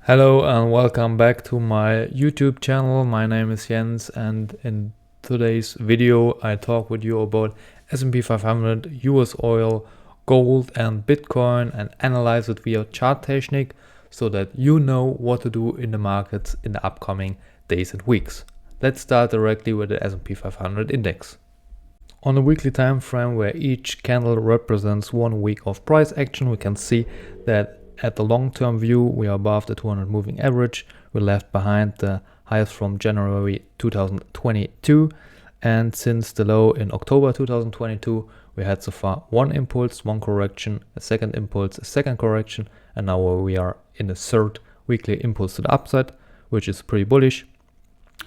Hello and welcome back to my YouTube channel. My name is Jens, and in today's video I talk with you about S&P 500, US oil, gold and Bitcoin, and analyze it via chart technique so that you know what to do in the markets in the upcoming days and weeks. Let's start directly with the S&P 500 index. On a weekly time frame where each candle represents 1 week of price action, we can see that at the long-term view, we are above the 200 moving average. We left behind the highs from January 2022. And since the low in October 2022, we had so far one impulse, one correction, a second impulse, a second correction. And now we are in the third weekly impulse to the upside, which is pretty bullish.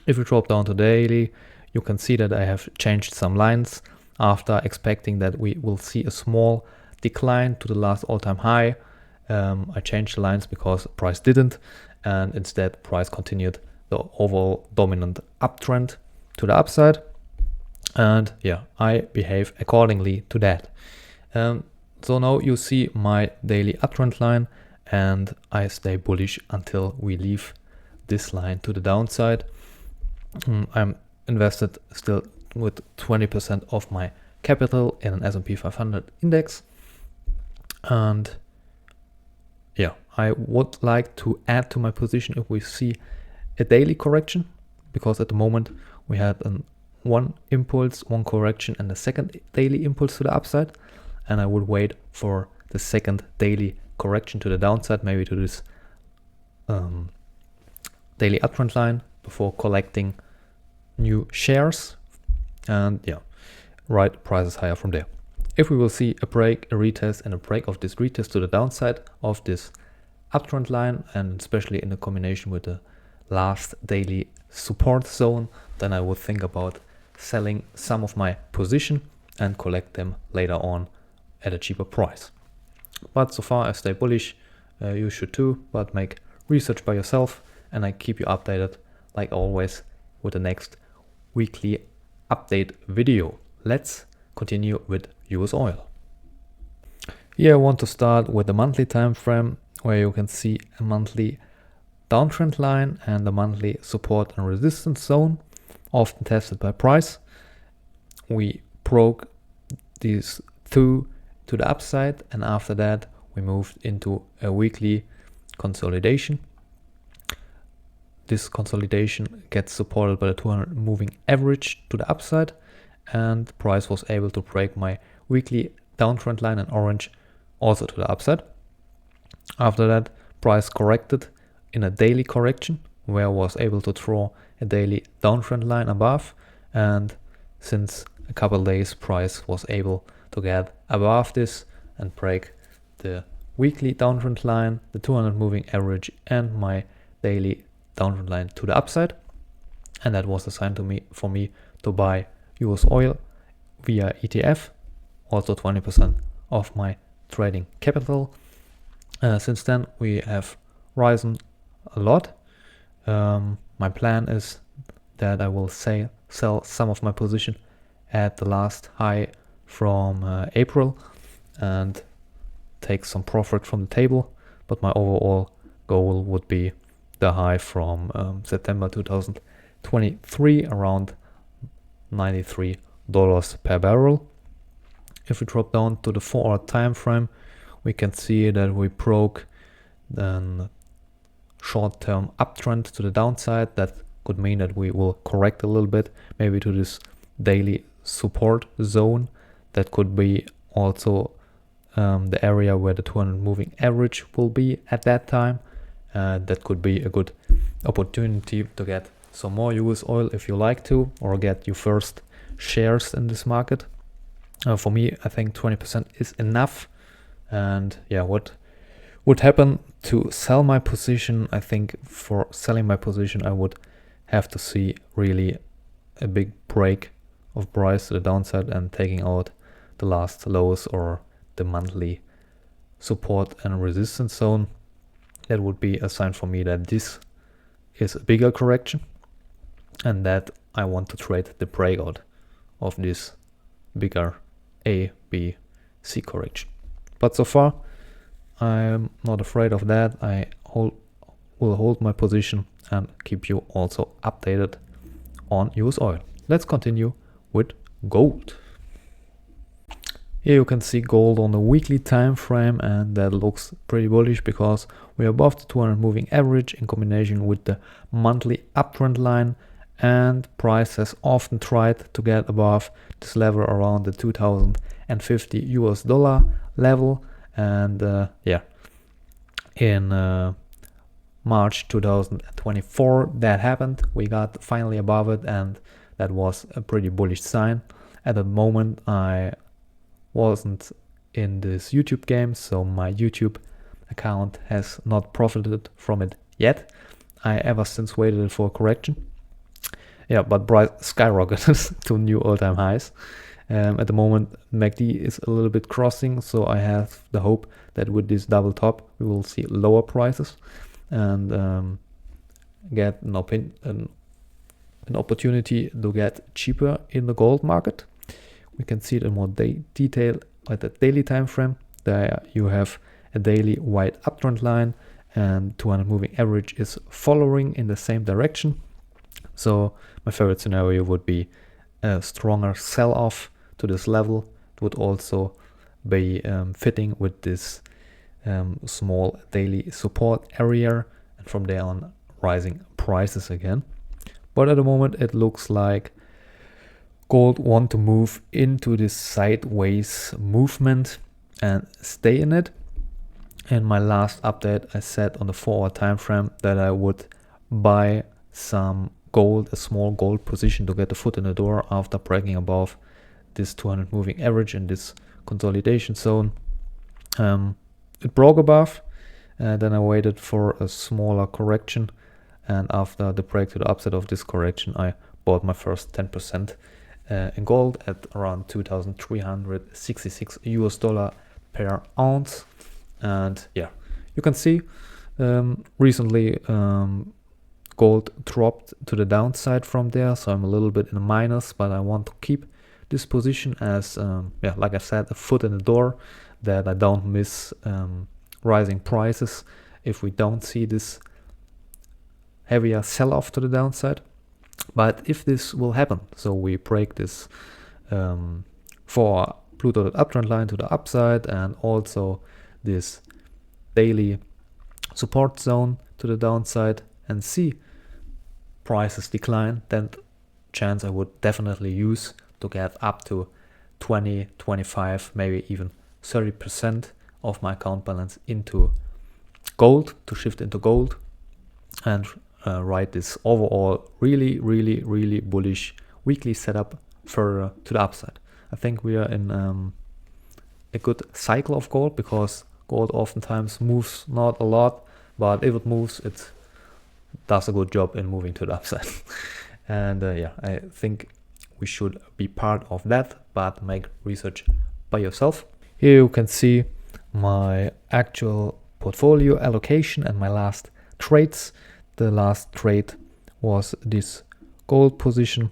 If we drop down to daily, you can see that I have changed some lines after expecting that we will see a small decline to the last all-time high. I changed the lines because price didn't, and instead price continued the overall dominant uptrend to the upside. And yeah, I behave accordingly to that. So now you see my daily uptrend line, and I stay bullish until we leave this line to the downside. I'm invested still with 20% of my capital in an S&P 500 index, and yeah, I would like to add to my position if we see a daily correction, because at the moment we had one impulse, one correction, and a second daily impulse to the upside, and I would wait for the second daily correction to the downside, maybe to this daily uptrend line, before collecting new shares, and yeah, right prices higher from there. If we will see a break, a retest, and a break of this retest to the downside of this uptrend line, and especially in the combination with the last daily support zone, then I would think about selling some of my position and collect them later on at a cheaper price. But so far I stay bullish. You should too, but make research by yourself, and I keep you updated like always with the next weekly update video. Let's continue with US oil. Here I want to start with the monthly time frame, where you can see a monthly downtrend line and a monthly support and resistance zone, often tested by price. We broke these two to the upside, and after that we moved into a weekly consolidation. This consolidation gets supported by the 200 moving average to the upside, and price was able to break my weekly downtrend line in orange also to the upside. After that, price corrected in a daily correction, where I was able to draw a daily downtrend line above, and since a couple days price was able to get above this and break the weekly downtrend line, the 200 moving average, and my daily downtrend line to the upside, and that was a sign for me to buy US oil via ETF, also 20% of my trading capital. Since then we have risen a lot. My plan is that I will sell some of my position at the last high from April and take some profit from the table, but my overall goal would be the high from September 2023, around $93 per barrel. If we drop down to the 4-hour time frame, we can see that we broke the short-term uptrend to the downside. That could mean that we will correct a little bit, maybe to this daily support zone. That could be also the area where the 200 moving average will be at that time. That could be a good opportunity to get some more US oil if you like to, or get your first shares in this market. For me, I think 20% is enough. And yeah, what would happen to sell my position? I think for selling my position, I would have to see really a big break of price to the downside and taking out the last lows or the monthly support and resistance zone. That would be a sign for me that this is a bigger correction and that I want to trade the breakout of this bigger A, B, C correction. But so far I'm not afraid of that. I will hold my position and keep you also updated on US oil. Let's continue with gold. Here you can see gold on the weekly time frame, and that looks pretty bullish because we're above the 200 moving average in combination with the monthly uptrend line, and price has often tried to get above this level around the 2050 US dollar level. And in March 2024 that happened. We got finally above it, and that was a pretty bullish sign. At the moment I wasn't in this YouTube game, so my YouTube account has not profited from it yet. I ever since waited for a correction. Yeah, but price skyrocketed to new all-time highs. At the moment MACD is a little bit crossing, so I have the hope that with this double top we will see lower prices and get an opportunity to get cheaper in the gold market. We can see it in more detail at the daily time frame. There you have a daily white uptrend line, and 200 moving average is following in the same direction. So my favorite scenario would be a stronger sell-off to this level. It would also be fitting with this small daily support area, and from there on rising prices again. But at the moment it looks like gold want to move into this sideways movement and stay in it. In my last update I said on the 4-hour time frame that I would buy some gold, a small gold position, to get the foot in the door after breaking above this 200 moving average in this consolidation zone. It broke above, then I waited for a smaller correction, and after the break to the upside of this correction I bought my first 10% in gold at around 2,366 US dollar per ounce. And yeah, you can see recently gold dropped to the downside from there, so I'm a little bit in a minus, but I want to keep this position as like I said, a foot in the door, that I don't miss rising prices if we don't see this heavier sell-off to the downside. But if this will happen, so we break this for blue dotted uptrend line to the upside, and also this daily support zone to the downside, and see prices decline, then chance I would definitely use to get up to 20, 25, maybe even 30% of my account balance into gold, to shift into gold and ride this overall really bullish weekly setup further to the upside. I think we are in a good cycle of gold, because gold oftentimes moves not a lot, but if it moves, it does a good job in moving to the upside. And I think we should be part of that, but make research by yourself. Here you can see my actual portfolio allocation and my last trades. The last trade was this gold position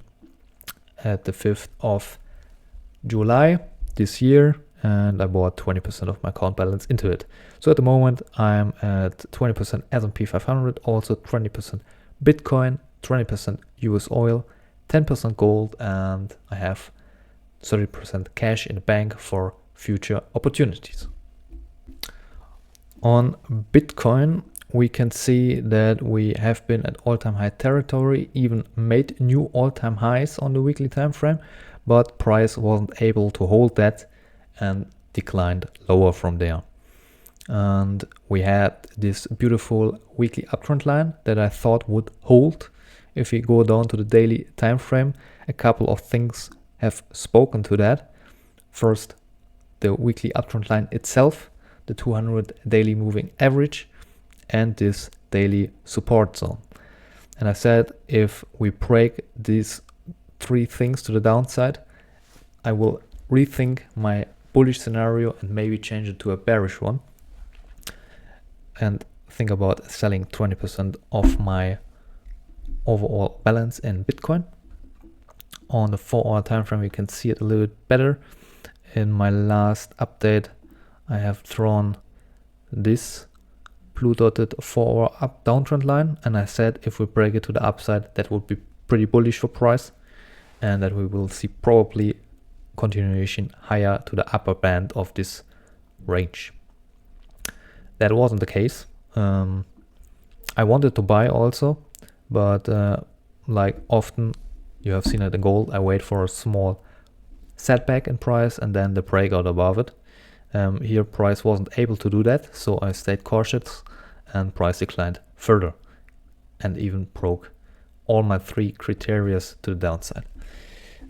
at the 5th of July this year, and I bought 20% of my account balance into it. So at the moment I'm at 20% S&P 500, also 20% Bitcoin, 20% US oil, 10% gold, and I have 30% cash in the bank for future opportunities. On Bitcoin, we can see that we have been at all-time high territory, even made new all-time highs on the weekly time frame, but price wasn't able to hold that and declined lower from there. And we had this beautiful weekly uptrend line that I thought would hold. If we go down to the daily time frame, a couple of things have spoken to that. First, the weekly uptrend line itself, the 200 daily moving average, and this daily support zone. And I said if we break these three things to the downside, I will rethink my bullish scenario and maybe change it to a bearish one, and think about selling 20% of my overall balance in Bitcoin. On the 4-hour time frame, you can see it a little bit better. In my last update, I have drawn this blue dotted 4 hour up downtrend line, and I said if we break it to the upside, that would be pretty bullish for price, and that we will see probably continuation higher to the upper band of this range. That wasn't the case. I wanted to buy also, but like often you have seen it in gold, I wait for a small setback in price and then the breakout above it. Here price wasn't able to do that, so I stayed cautious and price declined further and even broke all my 3 criteria to the downside.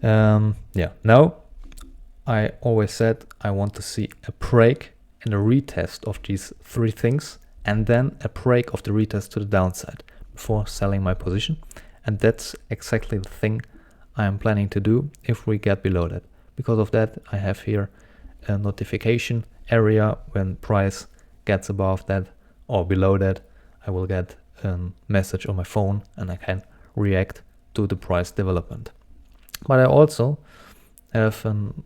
Now I always said I want to see a break and a retest of these 3 things, and then a break of the retest to the downside before selling my position. And that's exactly the thing I am planning to do if we get below that. Because of that, I have here a notification area. When price gets above that or below that, I will get a message on my phone and I can react to the price development. But I also have an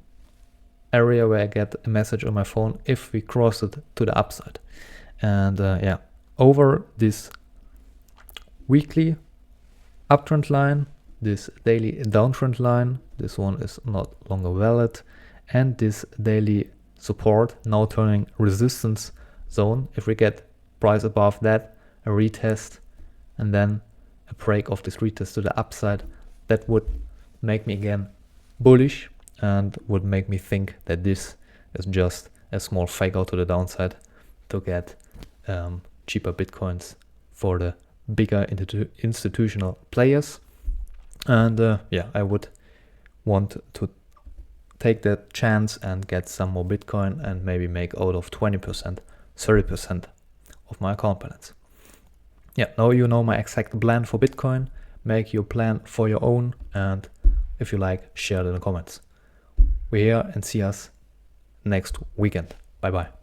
area where I get a message on my phone if we cross it to the upside. And over this weekly uptrend line, this daily downtrend line, this one is not longer valid, and this daily support now turning resistance zone. If we get price above that, a retest, and then a break of this retest to the upside, that would make me again bullish and would make me think that this is just a small fake out to the downside to get cheaper bitcoins for the bigger institutional players. And I would want to take that chance and get some more bitcoin and maybe make out of 20%, 30% of my account balance. Now you know my exact plan for bitcoin. Make your plan for your own, and if you like, share it in the comments. We're here and see us next weekend. Bye bye.